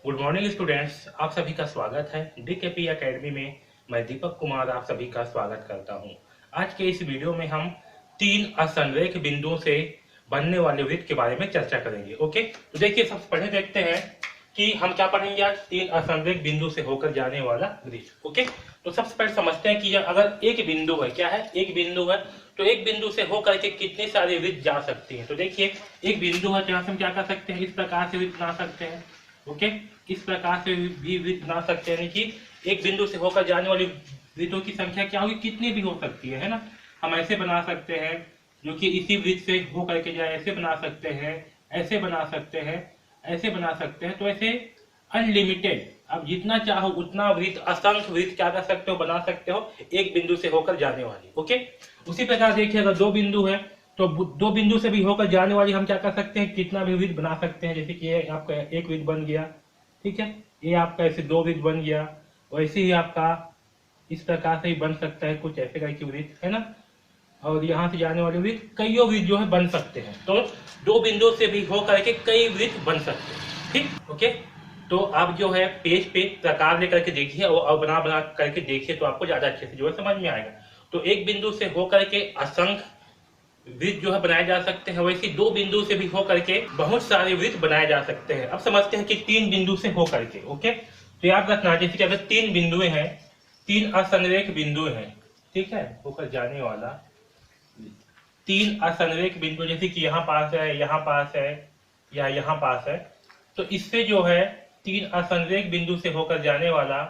Good morning students, आप सभी का स्वागत है डीकेपी एकेडमी में। मैं दीपक कुमार आप सभी का स्वागत करता हूं। आज के इस वीडियो में हम 3 असंरेख बिंदुओं से बनने वाले वृत्त के बारे में चर्चा करेंगे। ओके, तो देखिए सबसे पहले देखते हैं कि हम क्या पढ़ेंगे आज। 3 असंरेख बिंदु से होकर जाने वाला वृत्त। ओके, तो सबसे पहले समझते हैं कि अगर एक बिंदु है, क्या है, एक बिंदु है, तो एक बिंदु से होकर के कितने सारे वृत्त जा सकते हैं। तो देखिए एक बिंदु है, जहां से हम क्या कर सकते हैं, इस प्रकार से वृत्त बना सकते हैं। ओके, इस प्रकार से भी वृत्त बना सकते हैं कि एक बिंदु से होकर जाने वाली वृत्तों की संख्या क्या होगी, कितनी भी हो सकती है ना। हम ऐसे बना सकते हैं जो कि इसी वृत्त से होकर के जाए, ऐसे बना सकते हैं, ऐसे बना सकते हैं, ऐसे बना सकते हैं। तो ऐसे अनलिमिटेड, अब जितना चाहो उतना वृत्त, असंख्य वृत्त क्या कर सकते हो, बना सकते हो एक बिंदु से होकर जाने वाली। ओके, उसी प्रकार देखिए अगर 2 बिंदु है तो 2 बिंदु से भी होकर जाने वाली हम क्या कर सकते हैं, कितना भी वृत्त बना सकते हैं। जैसे कि ये आपका एक वृत्त बन गया, ठीक है, ये आपका ऐसे 2 वृत्त बन गया, वैसे ही आपका इस प्रकार से ही बन सकता है, कुछ ऐसे करके वृत्त है ना। और यहाँ से जाने वाले वृत्त कईयों वृत्त जो है बन सकते हैं। तो 2 बिंदु से भी होकर के कई वृत्त बन सकते हैं। ठीक, ओके, तो आप जो है पेज पे प्रकार लेकर के देखिए और बना बना करके देखिए तो आपको ज्यादा अच्छे से जो है समझ में आएगा। तो एक बिंदु से होकर के असंख्य वृत्त जो है बनाए जा सकते हैं, वैसे 2 बिंदु से भी होकर के बहुत सारे वृत्त बनाए जा सकते हैं। अब समझते हैं कि 3 बिंदु से होकर के। ओके, तो याद रखना जैसे कि अगर 3 बिंदुएं हैं, 3 असंरेख बिंदु हैं, ठीक है, होकर जाने वाला 3 असंरेख बिंदु, जैसे कि यहाँ पास है, यहाँ पास है या यहाँ पास है, तो इससे जो है 3 असंरेख बिंदु से होकर जाने वाला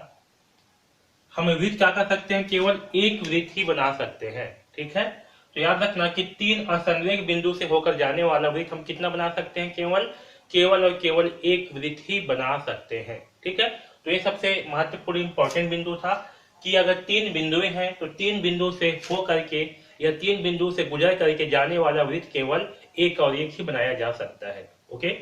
हम वृत्त क्या कर सकते हैं, केवल एक वृत्त ही बना सकते हैं। ठीक है, तो याद रखना कि 3 असंरेख बिंदु से होकर जाने वाला वृत्त हम कितना बना सकते हैं, केवल केवल और केवल एक वृत्त ही बना सकते हैं। ठीक है, तो ये सबसे महत्वपूर्ण इंपॉर्टेंट बिंदु था कि अगर 3 बिंदुएं हैं तो 3 बिंदु से हो करके या 3 बिंदु से गुजर करके जाने वाला वृत्त केवल एक और एक ही बनाया जा सकता है। ओके,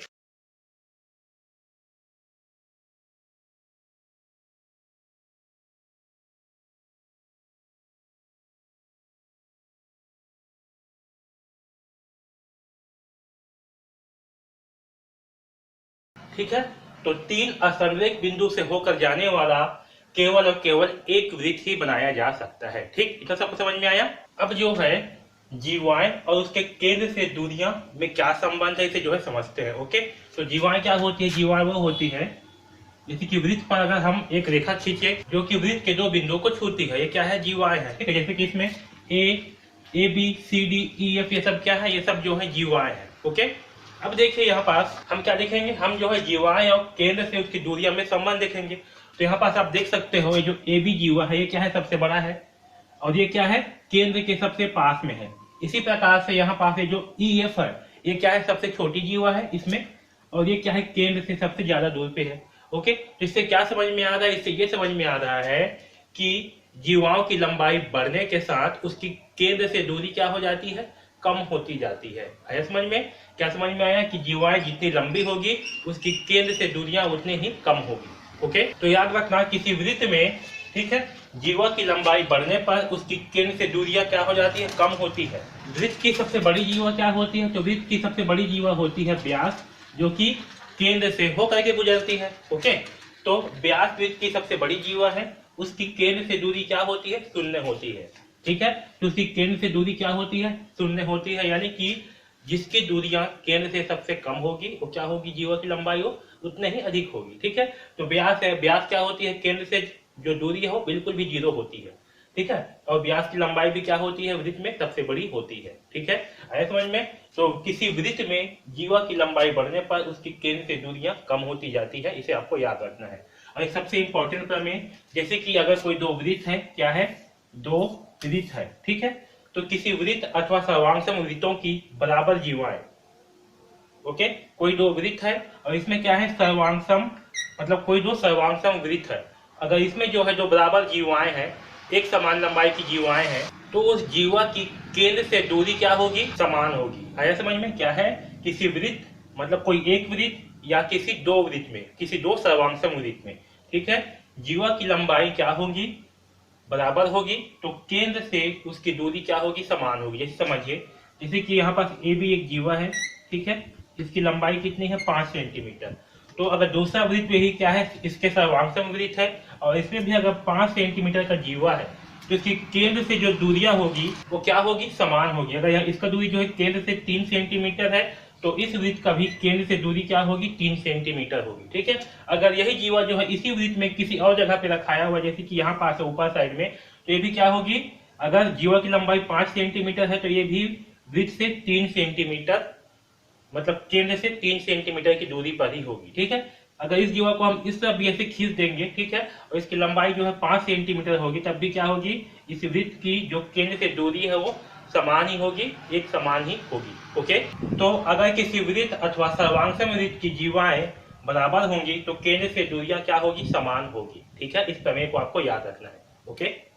ठीक है, तो 3 असंरेख बिंदु से होकर जाने वाला केवल और केवल एक वृत्त ही बनाया जा सकता है। ठीक, इतना सबको समझ में आया। अब जो है जीवाएं और उसके केंद्र से दूरियां में क्या संबंध है, इसे जो है समझते हैं। ओके, तो जीवाएं क्या होती है, जीवाएं वो होती है जैसे कि वृत्त पर अगर हम एक रेखा खींचे जो कि वृत्त के 2 बिंदुओं को छूती है, ये क्या है, जीवाएं है। ठीक है, जैसे कि इसमें A B C D E F ये सब क्या है, ये सब जो है जीवाएं है। ओके, अब देखिए यहाँ पास हम क्या देखेंगे, हम जो है जीवाएं और केंद्र से उसकी दूरियां में संबंध देखेंगे। तो यहाँ पास आप देख सकते हो ये जो ए बी जीवा है, ये क्या है, सबसे बड़ा है, और ये क्या है, केंद्र के सबसे पास में है। इसी प्रकार से यहाँ पास ये जो ई एफ है, ये क्या है, सबसे छोटी जीवा है इसमें, और ये क्या है, केंद्र से सबसे ज्यादा दूर पे है। ओके, तो इससे क्या समझ में आ रहा है, इससे ये समझ में आ रहा है कि जीवाओं की लंबाई बढ़ने के साथ उसकी केंद्र से दूरी क्या हो जाती है, कम होती जाती है। आया समझ में, क्या समझ में आया कि जीवाएं जितनी लंबी होगी उसकी केंद्र से दूरियां उतनी ही कम होगी। ओके, तो याद रखना किसी वृत्त में, ठीक है, जीवा की लंबाई बढ़ने पर उसकी केंद्र से दूरियां क्या हो जाती है, कम होती है। वृत्त की सबसे बड़ी जीवा क्या होती है, तो वृत्त की सबसे बड़ी जीवा होती है व्यास, जो कि केंद्र से होकर के गुजरती है। ओके, तो व्यास वृत्त की सबसे बड़ी जीवा है, उसकी केंद्र से दूरी क्या होती है, 0 होती है। ठीक है, तो उसकी केंद्र से दूरी क्या होती है, 0 होती है, यानी कि जिसकी दूरियां केंद्र से सबसे कम होगी वो क्या होगी, जीवा की लंबाई हो उतने ही अधिक होगी। ठीक है, तो व्यास है, व्यास क्या होती है, केंद्र से जो दूरी है वो बिल्कुल भी 0 होती है। ठीक है, और व्यास की लंबाई भी क्या होती है, वृत्त में सबसे बड़ी होती है। ठीक है, आया समझ में। तो किसी वृत्त में जीवा की लंबाई बढ़ने पर उसकी केंद्र से दूरियां कम होती जाती है, इसे आपको याद रखना है। और एक सबसे इंपॉर्टेंट प्रमेय, जैसे कि अगर कोई 2 वृत्त है, क्या है, 2 वृत्त है, ठीक है, तो किसी वृत्त अथवा सर्वांगसम वृत्तों की बराबर जीवाएं। ओके, कोई 2 वृत्त है और इसमें क्या है, सर्वांगसम, मतलब कोई 2 सर्वांगसम वृत्त है, अगर इसमें जो है जो बराबर जीवाएं हैं, एक समान लंबाई की जीवाएं हैं, तो उस जीवा की केंद्र से दूरी क्या होगी, समान होगी। आया समझ में, क्या है, किसी वृत्त मतलब कोई एक वृत्त या किसी 2 वृत्त में, किसी 2 सर्वांगसम वृत्त में, ठीक है, जीवा की लंबाई क्या होगी, बराबर होगी, तो केंद्र से उसकी दूरी क्या होगी, समान होगी। जैसे समझिए, जैसे कि यहाँ पास ए बी एक जीवा है, ठीक है, इसकी लंबाई कितनी है, 5 सेंटीमीटर, तो अगर दूसरा वृत्त भी क्या है, इसके सर्वांगसम वृत्त है और इसमें भी अगर 5 सेंटीमीटर का जीवा है तो इसकी केंद्र से जो दूरियां होगी वो क्या होगी, समान होगी। अगर यहाँ इसका दूरी जो है केंद्र से 3 सेंटीमीटर है तो इस वृत्त का भी केंद्र से दूरी क्या होगी, 3 सेंटीमीटर होगी। ठीक है, अगर यही जीवा जो है इसी वृत्त में किसी और जगह पे रखाया हुआ, जैसे कि यहाँ पास है ऊपर साइड में, तो ये भी क्या होगी, अगर जीवा की लंबाई 5 सेंटीमीटर है तो ये भी वृत्त से 3 सेंटीमीटर, मतलब केंद्र से 3 सेंटीमीटर की दूरी पर ही होगी। ठीक है, अगर इस जीवा को हम इस तरफ भी ऐसे खींच देंगे, ठीक है, और इसकी लंबाई जो है 5 सेंटीमीटर होगी, तब भी क्या होगी, इस वृत्त की जो केंद्र से दूरी है वो समान ही होगी, एक समान ही होगी। ओके, तो अगर किसी वृत्त अथवा सर्वांगसम वृत्त की जीवाएं बराबर होंगी तो केंद्र से दूरियां क्या होगी, समान होगी। ठीक है, इस प्रमेय को आपको याद रखना है। ओके।